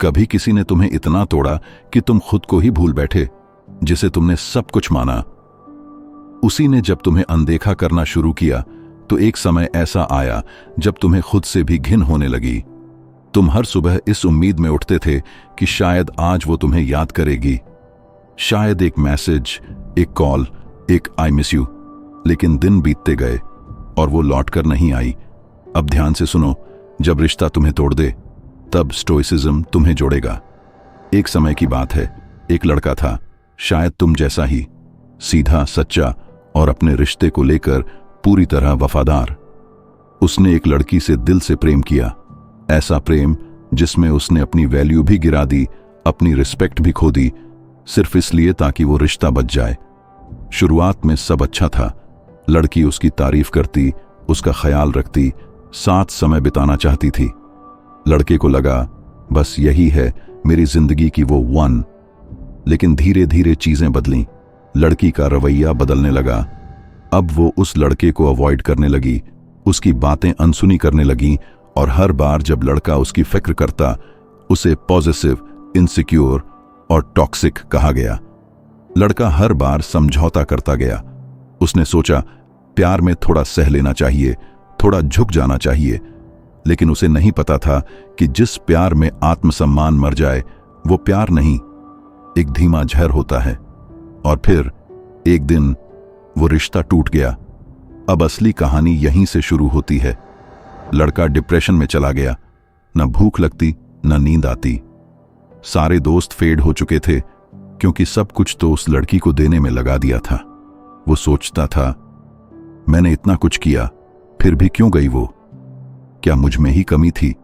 कभी किसी ने तुम्हें इतना तोड़ा कि तुम खुद को ही भूल बैठे, जिसे तुमने सब कुछ माना। उसी ने जब तुम्हें अनदेखा करना शुरू किया तो एक समय ऐसा आया जब तुम्हें खुद से भी घिन होने लगी। तुम हर सुबह इस उम्मीद में उठते थे कि शायद आज वो तुम्हें याद करेगी, शायद एक मैसेज, एक कॉल, एक आई मिस यू। लेकिन दिन बीतते गए और वो लौटकर नहीं आई। अब ध्यान से सुनो, जब रिश्ता तुम्हें तोड़ दे तब स्टोइसिज्म तुम्हें जोड़ेगा। एक समय की बात है, एक लड़का था, शायद तुम जैसा ही, सीधा, सच्चा और अपने रिश्ते को लेकर पूरी तरह वफादार। उसने एक लड़की से दिल से प्रेम किया, ऐसा प्रेम जिसमें उसने अपनी वैल्यू भी गिरा दी, अपनी रिस्पेक्ट भी खो दी, सिर्फ इसलिए ताकि वो रिश्ता बच जाए। शुरुआत में सब अच्छा था, लड़की उसकी तारीफ करती, उसका ख्याल रखती, साथ समय बिताना चाहती थी। लड़के को लगा बस यही है मेरी जिंदगी की वो वन। लेकिन धीरे धीरे चीजें बदलीं, लड़की का रवैया बदलने लगा। अब वो उस लड़के को अवॉइड करने लगी, उसकी बातें अनसुनी करने लगी और हर बार जब लड़का उसकी फिक्र करता उसे पॉजिटिव, इनसिक्योर और टॉक्सिक कहा गया। लड़का हर बार समझौता करता गया। उसने सोचा प्यार में थोड़ा सह लेना चाहिए, थोड़ा झुक जाना चाहिए, लेकिन उसे नहीं पता था कि जिस प्यार में आत्मसम्मान मर जाए वो प्यार नहीं, एक धीमा जहर होता है। और फिर एक दिन वो रिश्ता टूट गया। अब असली कहानी यहीं से शुरू होती है। लड़का डिप्रेशन में चला गया, न भूख लगती न नींद आती। सारे दोस्त फेड हो चुके थे क्योंकि सब कुछ तो उस लड़की को देने में लगा दिया था। वो सोचता था मैंने इतना कुछ किया फिर भी क्यों गई वो? क्या मुझ में ही कमी थी?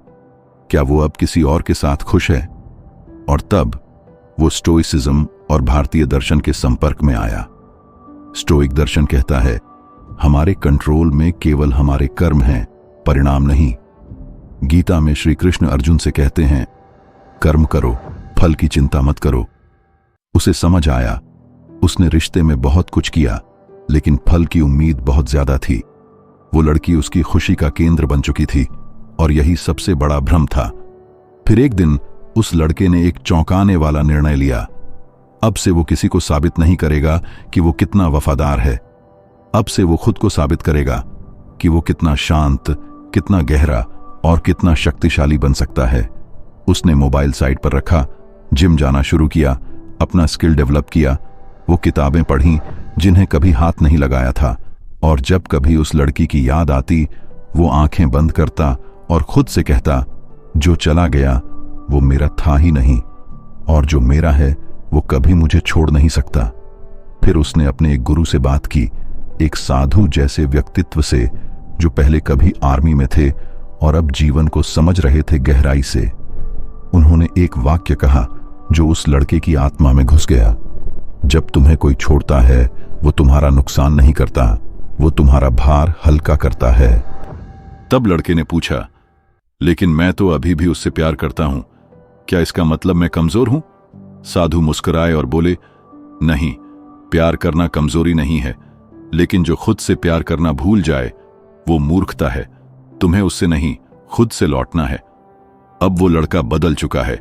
क्या वो अब किसी और के साथ खुश है? और तब वो स्टोइसिज्म और भारतीय दर्शन के संपर्क में आया। स्टोइक दर्शन कहता है हमारे कंट्रोल में केवल हमारे कर्म हैं, परिणाम नहीं। गीता में श्री कृष्ण अर्जुन से कहते हैं कर्म करो, फल की चिंता मत करो। उसे समझ आया, उसने रिश्ते में बहुत कुछ किया लेकिन फल की उम्मीद बहुत ज्यादा थी। वो लड़की उसकी खुशी का केंद्र बन चुकी थी और यही सबसे बड़ा भ्रम था। फिर एक दिन उस लड़के ने एक चौंकाने वाला निर्णय लिया। अब से वो किसी को साबित नहीं करेगा कि वो कितना वफादार है। अब से वो खुद को साबित करेगा कि वो कितना शांत, कितना गहरा और कितना शक्तिशाली बन सकता है। उसने मोबाइल साइट पर रखा, जिम जाना शुरू किया, अपना स्किल डेवलप किया। वो किताबें पढ़ी जिन्हें कभी हाथ नहीं लगाया था और जब कभी उस लड़की की याद आती वो आंखें बंद करता और खुद से कहता जो चला गया वो मेरा था ही नहीं और जो मेरा है वो कभी मुझे छोड़ नहीं सकता। फिर उसने अपने एक गुरु से बात की, एक साधु जैसे व्यक्तित्व से जो पहले कभी आर्मी में थे और अब जीवन को समझ रहे थे गहराई से। उन्होंने एक वाक्य कहा जो उस लड़के की आत्मा में घुस गया, जब तुम्हें कोई छोड़ता है वो तुम्हारा नुकसान नहीं करता, वो तुम्हारा भार हल्का करता है। तब लड़के ने पूछा लेकिन मैं तो अभी भी उससे प्यार करता हूं, क्या इसका मतलब मैं कमजोर हूं? साधु मुस्कुराए और बोले नहीं, प्यार करना कमजोरी नहीं है, लेकिन जो खुद से प्यार करना भूल जाए वो मूर्खता है। तुम्हें उससे नहीं, खुद से लौटना है। अब वो लड़का बदल चुका है।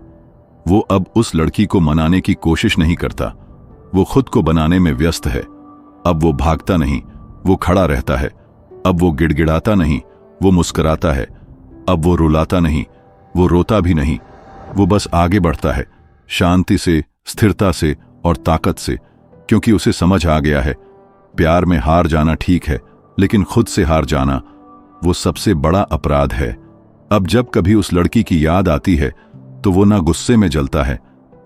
वो अब उस लड़की को मनाने की कोशिश नहीं करता, वो खुद को बनाने में व्यस्त है। अब वो भागता नहीं, वो खड़ा रहता है। अब वो गिड़गिड़ाता नहीं, वो मुस्कुराता है। अब वो रुलाता नहीं, वो रोता भी नहीं, वो बस आगे बढ़ता है, शांति से, स्थिरता से और ताकत से, क्योंकि उसे समझ आ गया है प्यार में हार जाना ठीक है, लेकिन खुद से हार जाना वो सबसे बड़ा अपराध है। अब जब कभी उस लड़की की याद आती है तो वो ना गुस्से में जलता है,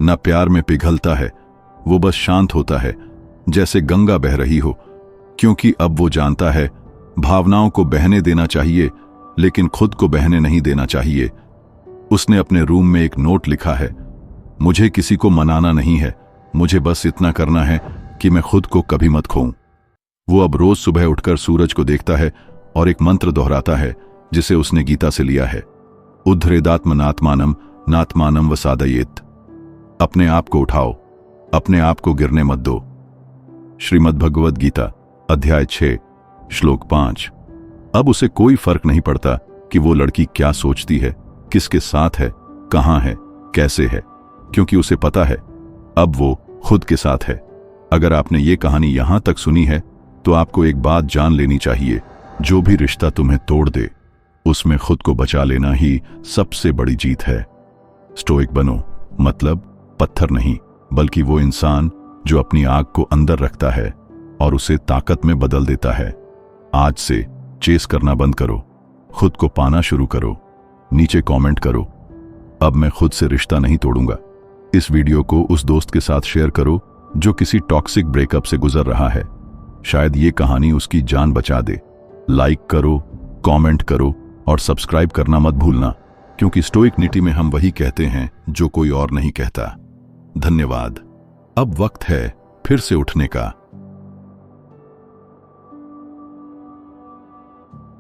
ना प्यार में पिघलता है, वो बस शांत होता है, जैसे गंगा बह रही हो, क्योंकि अब वो जानता है भावनाओं को बहने देना चाहिए लेकिन खुद को बहने नहीं देना चाहिए। उसने अपने रूम में एक नोट लिखा है, मुझे किसी को मनाना नहीं है, मुझे बस इतना करना है कि मैं खुद को कभी मत खोऊं। वो अब रोज सुबह उठकर सूरज को देखता है और एक मंत्र दोहराता है जिसे उसने गीता से लिया है, उद्धरेदात्मनात्मानम नात्मानम वसादयेत। अपने आप को उठाओ, अपने आप को गिरने मत दो। श्रीमद् भगवद गीता अध्याय 6 श्लोक 5। अब उसे कोई फर्क नहीं पड़ता कि वो लड़की क्या सोचती है, किसके साथ है, कहां है, कैसे है? क्योंकि उसे पता है अब वो खुद के साथ है। अगर आपने ये कहानी यहां तक सुनी है तो आपको एक बात जान लेनी चाहिए, जो भी रिश्ता तुम्हें तोड़ दे उसमें खुद को बचा लेना ही सबसे बड़ी जीत है। स्टोइक बनो, मतलब पत्थर नहीं, बल्कि वो इंसान जो अपनी आग को अंदर रखता है और उसे ताकत में बदल देता है। आज से चेस करना बंद करो, खुद को पाना शुरू करो। नीचे कमेंट करो, अब मैं खुद से रिश्ता नहीं तोड़ूंगा। इस वीडियो को उस दोस्त के साथ शेयर करो जो किसी टॉक्सिक ब्रेकअप से गुजर रहा है। शायद ये कहानी उसकी जान बचा दे। लाइक करो, कमेंट करो और सब्सक्राइब करना मत भूलना, क्योंकि स्टोइक नीति में हम वही कहते हैं जो कोई और नहीं कहता। धन्यवाद। अब वक्त है फिर से उठने का।